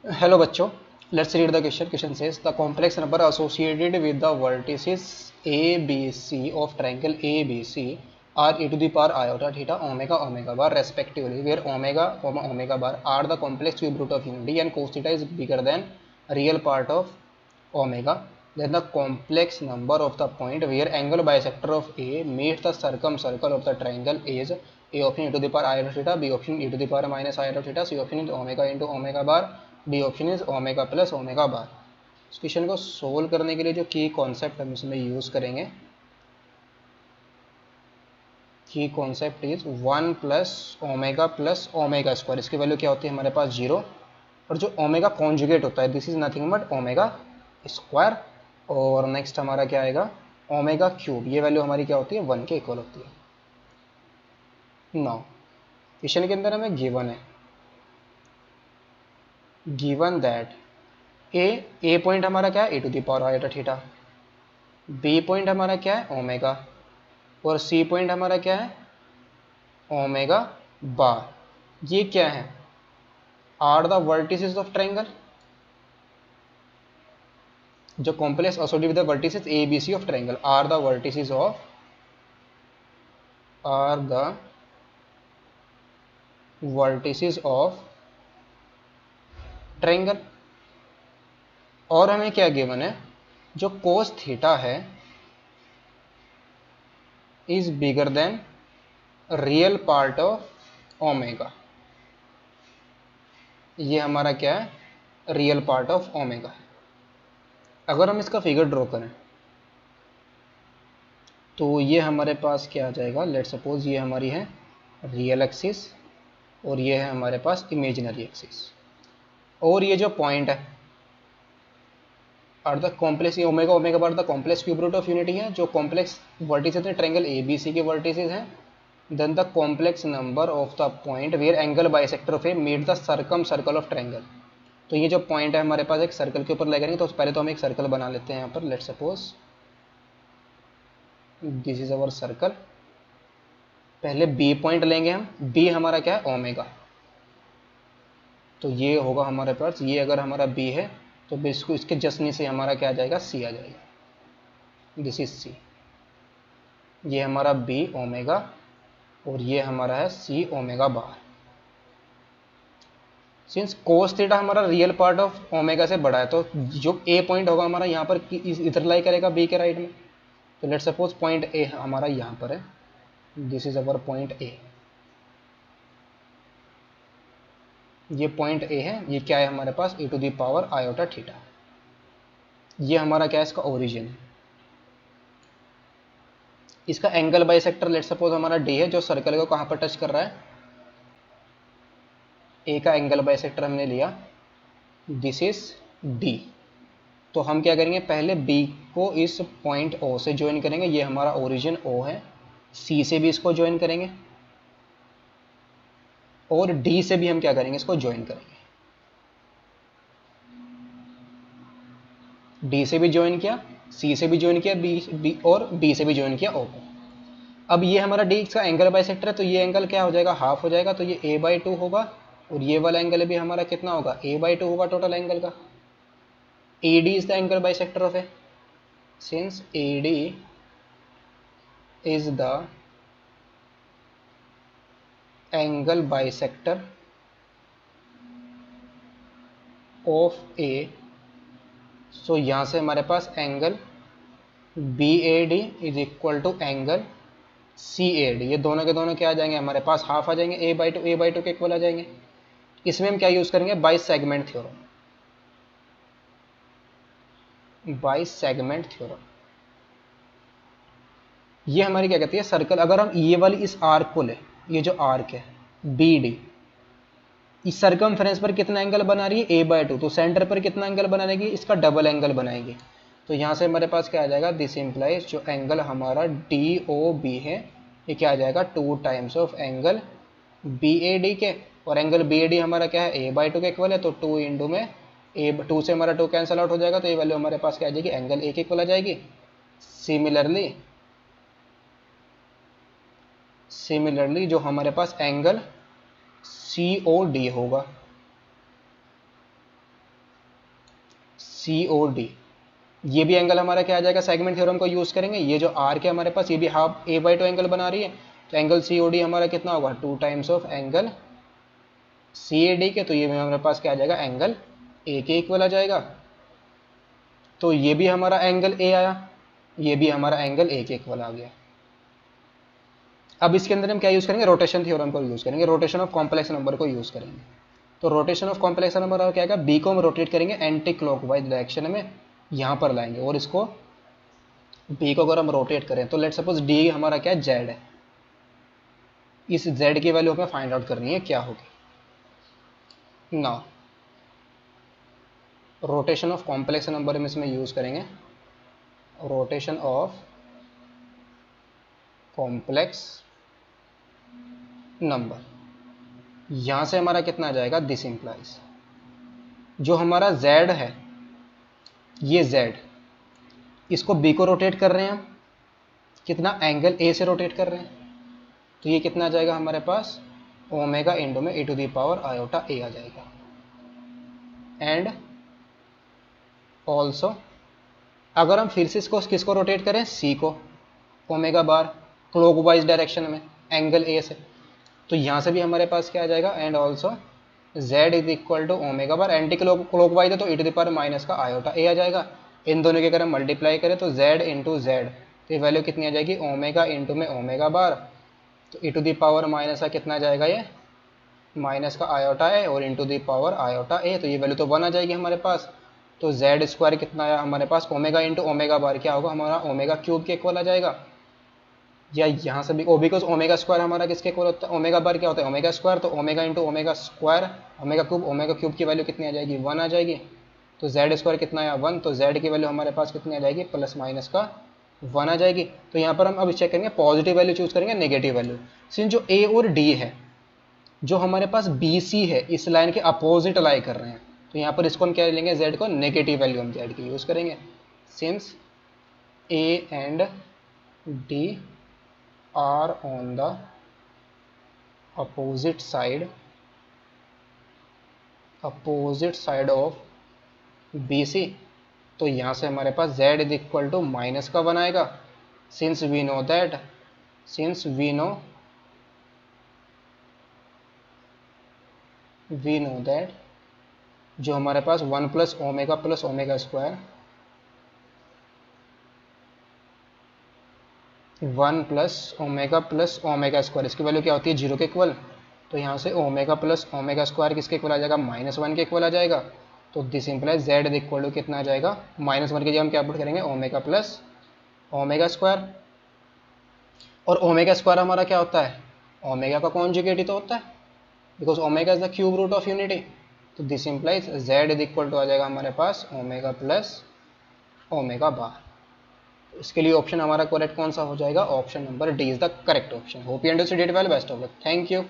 Hello बच्चों, let's read the question. Question says the complex number associated with the vertices a b c of triangle a b c are e to the power iota theta omega omega bar respectively, where omega comma omega bar are the complex cube root of unity and cos theta is bigger than real part of omega. Then the complex number of the point where angle bisector of a meets the circumcircle of the triangle is a option e to the power iota theta, b option e to the power minus iota theta, c option is omega into omega bar, D option is omega plus omega बार। इस question को solve करने के लिए जो की concept हम इसमें use करेंगे, की concept is 1 plus omega square. इसकी वैल्यू क्या होती है हमारे पास 0, और जो ओमेगा कॉन्जुगेट होता है this is nothing but omega square. और नेक्स्ट हमारा क्या आएगा ओमेगा क्यूब, ये वैल्यू हमारी क्या होती है 1 के इक्वल होती है। नाउ क्वेश्चन के अंदर हमें गिवन है, गिवन दैट ए पॉइंट हमारा क्या है A to the power iota theta, B point हमारा क्या है ओमेगा, और सी पॉइंट हमारा क्या है ओमेगा बार। ये क्या है are the vertices of triangle, जो complex associated with the vertices A B C of triangle are the vertices of triangle. और हमें क्या गिवन है, जो कोस थीटा है is bigger than real part of omega. ये हमारा क्या है रियल पार्ट ऑफ ओमेगा है। अगर हम इसका फिगर ड्रॉ करें तो ये हमारे पास क्या आ जाएगा, लेट सपोज ये हमारी है रियल एक्सिस और ये है हमारे पास इमेजिनरी एक्सिस, और ये जो पॉइंट है और the complex omega omega bar the complex cube root of unity है, जो कॉम्प्लेक्स वर्टिसेस है ट्रायंगल ए बी सी के वर्टिसेस हैं। Then the complex number of the point where angle bisector of A meet the circumcircle of triangle. तो ये जो point है हमारे पास एक सर्कल के ऊपर ले करेंगे, तो पहले तो हम एक सर्कल बना लेते हैं यहाँ पर। Let suppose this is our circle. पहले बी पॉइंट लेंगे हम, बी हमारा क्या है ओमेगा, तो ये होगा हमारे पास, ये अगर हमारा बी है तो इसको इसके जस्ट नीचे हमारा क्या आ जाएगा सी आ जाएगा, दिस इज सी। ये हमारा बी ओमेगा और ये हमारा है C omega bar. Since cos theta हमारा रियल पार्ट ऑफ ओमेगा से बड़ा है, तो जो ए पॉइंट होगा हमारा यहाँ पर इधर लाई करेगा बी के राइट में। तो लेट सपोज पॉइंट ए हमारा यहाँ पर है, this is our point A. ये पॉइंट ए है, ये क्या है हमारे पास A to the power iota theta. ये हमारा क्या है इसका ओरिजिन है। इसका एंगल बाइसेक्टर लेट सपोज हमारा डी है, जो सर्कल को कहाँ पर टच कर रहा है ए का एंगल बाइसेक्टर हमने लिया, दिस इज डी। तो हम क्या करेंगे पहले बी को इस पॉइंट ओ से ज्वाइन करेंगे, ये हमारा ओरिजिन ओ है। सी से भी इसको ज्वाइन करेंगे और डी से भी हम क्या करेंगे इसको ज्वाइन करेंगे। डी से भी ज्वाइन किया, सी से भी ज्वाइन किया, बी और बी से भी ज्वाइन किया ओ को। अब ये हमारा डी का एंगल बाइसेक्टर है, तो ये एंगल क्या हो जाएगा हाफ हो जाएगा, तो ये ए बाई टू होगा, और ये वाला एंगल भी हमारा कितना होगा ए बाई टू होगा टोटल एंगल का। A D is the angle bisector of A, since A D is the angle bisector of A, so यहां से हमारे पास angle B A D is equal to angle C A D, ये दोनों के दोनों क्या आ जाएंगे हमारे पास हाफ आ जाएंगे, ए बाई टू के इक्वल आ जाएंगे। इसमें हम क्या यूज करेंगे by segment theorem, by segment theorem. ये हमारी क्या कहती है सर्कल, अगर हम ये वाली इस आर्क को ले, ये जो आर्क है बी डी, इस सर्कमफ्रेंस पर कितना एंगल बना रही है ए बाई टू, तो सेंटर पर कितना एंगल बनाएगी इसका डबल एंगल बनाएगी। तो यहाँ से हमारे पास क्या आ जाएगा दिस इंप्लाइज जो एंगल हमारा डी ओ बी है ये क्या आ जाएगा 2 times of angle B A D के, और एंगल बी ए डी हमारा क्या है ए बाई टू के इक्वल है, तो 2 इंटू में ए 2 से हमारा 2 कैंसिल आउट हो जाएगा, तो ये वैल्यू हमारे पास क्या आ जाएगी एंगल ए के इक्वल आ जाएगी। सिमिलरली जो हमारे पास एंगल सी ओ डी होगा, सी ओ डी, ये भी एंगल हमारा क्या आ जाएगा, सेगमेंट थ्योरम को यूज़ करेंगे। ये जो आर के हमारे पास, ये भी हाफ A/2 एंगल बना रही है, तो एंगल सी ओ डी हमारा कितना होगा, 2 times of angle C A D के, तो ये भी हमारे पास क्या आ जाएगा, एंगल ए के इक्वल आ जाएगा। तो ये भी हमारा एंगल ए आया, ये भी हमारा एंगल ए के इक्वल आ गया। अब इसके अंदर हम क्या यूज़ करेंगे, रोटेशन थ्योरम को यूज़ करेंगे, रोटेशन ऑफ कॉम्प्लेक्स नंबर को यूज़ करेंगे। तो रोटेशन ऑफ कॉम्प्लेक्स नंबर क्या आएगा, बी को हम रोटेट करेंगे एंटी क्लॉकवाइज डायरेक्शन में, यहाँ पर लाएंगे, और इसको बी को अगर हम रोटेट करें तो लेट सपोज डी हमारा क्या है, जेड है, इस जेड की वैल्यू हमें फाइंड आउट करनी है क्या होगी। ना रोटेशन ऑफ कॉम्प्लेक्स नंबर में इसमें यूज़ करेंगे रोटेशन ऑफ कॉम्प्लेक्स नंबर। यहां से हमारा कितना आ जाएगा, दिस इंप्लाइज जो हमारा z है, ये z, इसको b को रोटेट कर रहे हैं हम, कितना एंगल a से रोटेट कर रहे हैं, तो ये कितना आ जाएगा हमारे पास, ओमेगा इंटू में e to the power iota a आ जाएगा। एंड ऑल्सो अगर हम फिर से इसको किसको रोटेट करें, c को, ओमेगा बार क्लॉकवाइज डायरेक्शन में एंगल a से, तो यहाँ से भी हमारे पास क्या आ जाएगा, and also z is equal to omega bar, anti clockwise है तो e to the power minus का आयोटा a आ जाएगा। इन दोनों के अगर हम मल्टीप्लाई करें तो z इंटू जेड, तो ये वैल्यू कितनी आ जाएगी, ओमेगा इंटू में ओमेगा बार, तो e to the power minus का कितना आ जाएगा, ये माइनस का आयोटा a और into the power iota a, तो ये वैल्यू तो 1 आ जाएगी हमारे पास। तो z स्क्वायर कितना आया हमारे पास, ओमेगा इंटू ओमेगा बार क्या होगा हमारा, ओमेगा क्यूब के इक्वल आ जाएगा। या यहाँ से भी बिकॉज ओमेगा स्क्वायर हमारा किसके इक्वल होता है, ओमेगा बार क्या होता है, ओमेगा स्क्वायर, तो omega into omega square, omega cube की वैल्यू कितनी आ जाएगी, 1 आ जाएगी। तो जेड स्क्वायर कितना आया, 1, तो जेड की वैल्यू हमारे पास कितनी आ जाएगी, प्लस माइनस का 1 आ जाएगी। तो यहाँ पर हम अब चेक करेंगे, पॉजिटिव वैल्यू चूज करेंगे, नेगेटिव वैल्यू, सिंस जो ए और डी है, जो हमारे पास बी सी है, इस लाइन के अपोजिट लाई कर रहे हैं, तो यहाँ पर इसको हम क्या लेंगे, जेड को नेगेटिव वैल्यू हम जेड की यूज करेंगे, since A and D are on the opposite side of BC, तो यहाँ से हमारे पास z is equal to minus का 1 आएगा, सिंस वी नो दैट जो हमारे पास 1 plus omega square 1 plus omega square, इसकी वैल्यू क्या होती है, 0 के इक्वल, तो यहाँ से ओमेगा प्लस ओमेगा स्क्वायर किसके इक्वल आ जाएगा, -1 के इक्वल आ जाएगा। तो this implies z is equal to कितना आ जाएगा, -1 के जगह हम क्या पुट करेंगे, ओमेगा प्लस ओमेगा स्क्वायर, और ओमेगा स्क्वायर हमारा क्या होता है, ओमेगा का कॉन्जुगेट ही तो होता है, because omega is the cube root of unity. तो this implies z is equal to आ जाएगा हमारे पास ओमेगा प्लस ओमेगा बार। इसके लिए ऑप्शन हमारा करेक्ट कौन सा हो जाएगा, option number D is the correct option. Hope you understood it well, best of luck, thank you.